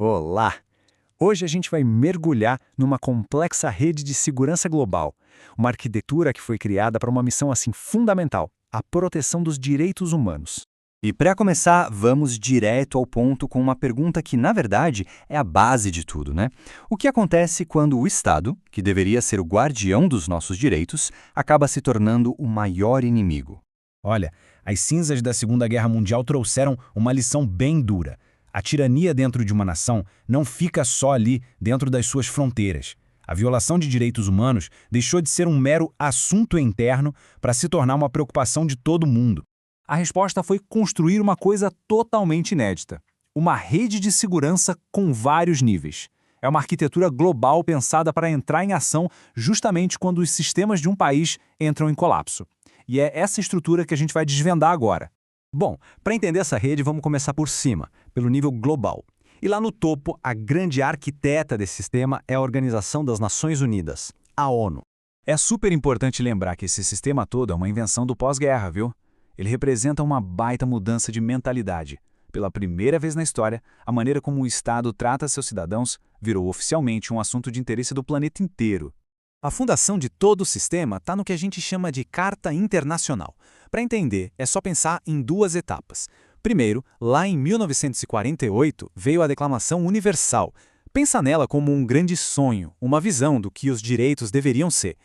Olá! Hoje a gente vai mergulhar numa complexa rede de segurança global, uma arquitetura que foi criada para uma missão assim fundamental, a proteção dos direitos humanos. E para começar, vamos direto ao ponto com uma pergunta que, na verdade, é a base de tudo, né? O que acontece quando o Estado, que deveria ser o guardião dos nossos direitos, acaba se tornando o maior inimigo? Olha, as cinzas da Segunda Guerra Mundial trouxeram uma lição bem dura. A tirania dentro de uma nação não fica só ali dentro das suas fronteiras. A violação de direitos humanos deixou de ser um mero assunto interno para se tornar uma preocupação de todo mundo. A resposta foi construir uma coisa totalmente inédita. Uma rede de segurança com vários níveis. É uma arquitetura global pensada para entrar em ação justamente quando os sistemas de um país entram em colapso. E é essa estrutura que a gente vai desvendar agora. Bom, para entender essa rede, vamos começar por cima, pelo nível global. E lá no topo, a grande arquiteta desse sistema é a Organização das Nações Unidas, a ONU. É super importante lembrar que esse sistema todo é uma invenção do pós-guerra, viu? Ele representa uma baita mudança de mentalidade. Pela primeira vez na história, a maneira como o Estado trata seus cidadãos virou oficialmente um assunto de interesse do planeta inteiro. A fundação de todo o sistema está no que a gente chama de Carta Internacional. Para entender, é só pensar em duas etapas. Primeiro, lá em 1948, veio a Declamação Universal. Pensa nela como um grande sonho, uma visão do que os direitos deveriam ser.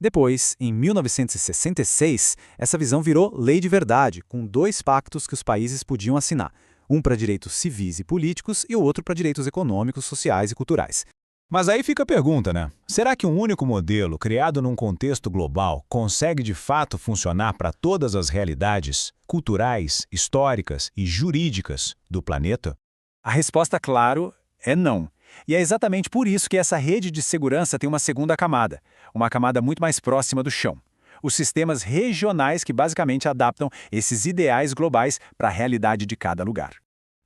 Depois, em 1966, essa visão virou lei de verdade, com dois pactos que os países podiam assinar. Um para direitos civis e políticos e o outro para direitos econômicos, sociais e culturais. Mas aí fica a pergunta, né? Será que um único modelo, criado num contexto global, consegue de fato funcionar para todas as realidades culturais, históricas e jurídicas do planeta? A resposta, claro, é não. E é exatamente por isso que essa rede de segurança tem uma segunda camada, uma camada muito mais próxima do chão. Os sistemas regionais que basicamente adaptam esses ideais globais para a realidade de cada lugar.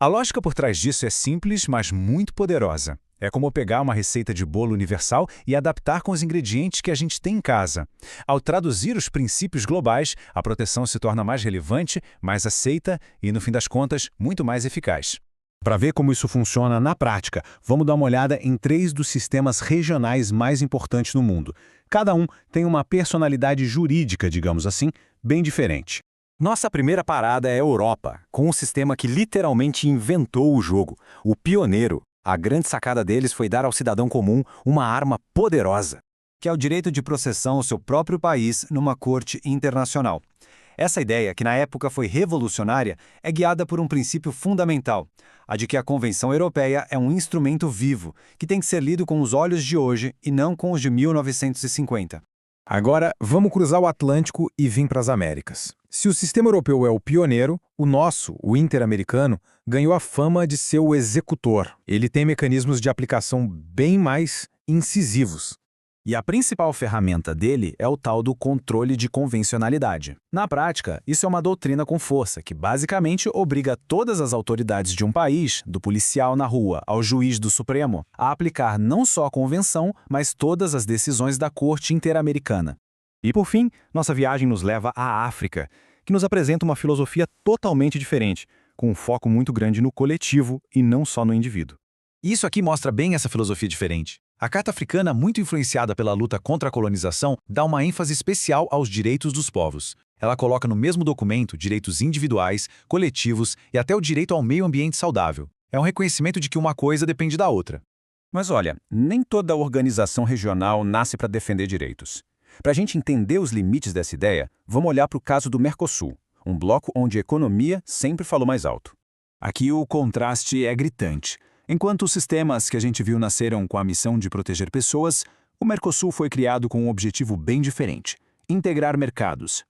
A lógica por trás disso é simples, mas muito poderosa. É como pegar uma receita de bolo universal e adaptar com os ingredientes que a gente tem em casa. Ao traduzir os princípios globais, a proteção se torna mais relevante, mais aceita e, no fim das contas, muito mais eficaz. Para ver como isso funciona na prática, vamos dar uma olhada em 3 dos sistemas regionais mais importantes no mundo. Cada um tem uma personalidade jurídica, digamos assim, bem diferente. Nossa primeira parada é a Europa, com um sistema que literalmente inventou o jogo, o pioneiro. A grande sacada deles foi dar ao cidadão comum uma arma poderosa, que é o direito de processão ao seu próprio país numa corte internacional. Essa ideia, que na época foi revolucionária, é guiada por um princípio fundamental, a de que a Convenção Europeia é um instrumento vivo, que tem que ser lido com os olhos de hoje e não com os de 1950. Agora, vamos cruzar o Atlântico e vir para as Américas. Se o sistema europeu é o pioneiro, o nosso, o interamericano, ganhou a fama de ser o executor. Ele tem mecanismos de aplicação bem mais incisivos. E a principal ferramenta dele é o tal do controle de convencionalidade. Na prática, isso é uma doutrina com força, que basicamente obriga todas as autoridades de um país, do policial na rua ao juiz do Supremo, a aplicar não só a convenção, mas todas as decisões da Corte Interamericana. E por fim, nossa viagem nos leva à África, que nos apresenta uma filosofia totalmente diferente, com um foco muito grande no coletivo e não só no indivíduo. Isso aqui mostra bem essa filosofia diferente. A Carta Africana, muito influenciada pela luta contra a colonização, dá uma ênfase especial aos direitos dos povos. Ela coloca no mesmo documento direitos individuais, coletivos e até o direito ao meio ambiente saudável. É um reconhecimento de que uma coisa depende da outra. Mas olha, nem toda organização regional nasce para defender direitos. Para a gente entender os limites dessa ideia, vamos olhar para o caso do Mercosul, um bloco onde a economia sempre falou mais alto. Aqui o contraste é gritante. Enquanto os sistemas que a gente viu nasceram com a missão de proteger pessoas, o Mercosul foi criado com um objetivo bem diferente: integrar mercados.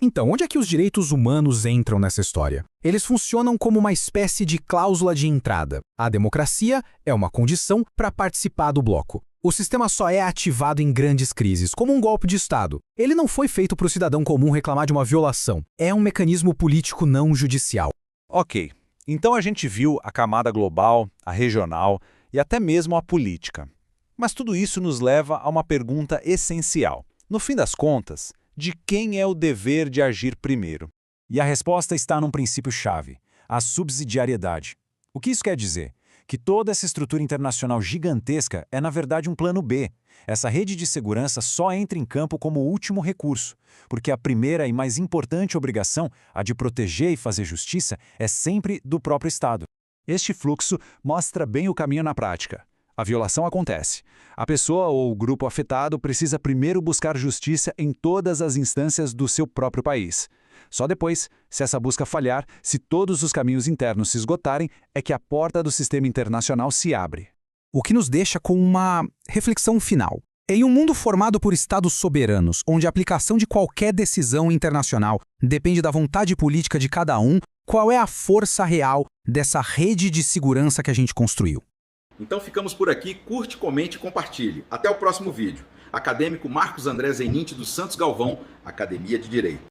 Então, onde é que os direitos humanos entram nessa história? Eles funcionam como uma espécie de cláusula de entrada. A democracia é uma condição para participar do bloco. O sistema só é ativado em grandes crises, como um golpe de Estado. Ele não foi feito para o cidadão comum reclamar de uma violação. É um mecanismo político não judicial. Ok, então a gente viu a camada global, a regional e até mesmo a política. Mas tudo isso nos leva a uma pergunta essencial. No fim das contas, de quem é o dever de agir primeiro? E a resposta está num princípio-chave: a subsidiariedade. O que isso quer dizer? que toda essa estrutura internacional gigantesca é, na verdade, um plano B. Essa rede de segurança só entra em campo como último recurso, porque a primeira e mais importante obrigação, a de proteger e fazer justiça, é sempre do próprio Estado. Este fluxo mostra bem o caminho na prática. A violação acontece. A pessoa ou o grupo afetado precisa primeiro buscar justiça em todas as instâncias do seu próprio país. Só depois, se essa busca falhar, se todos os caminhos internos se esgotarem, é que a porta do sistema internacional se abre. O que nos deixa com uma reflexão final. Em um mundo formado por estados soberanos, onde a aplicação de qualquer decisão internacional depende da vontade política de cada um, qual é a força real dessa rede de segurança que a gente construiu? Então ficamos por aqui, curte, comente e compartilhe. Até o próximo vídeo. Acadêmico Marcos André Zeninte dos Santos Galvão, Academia de Direito.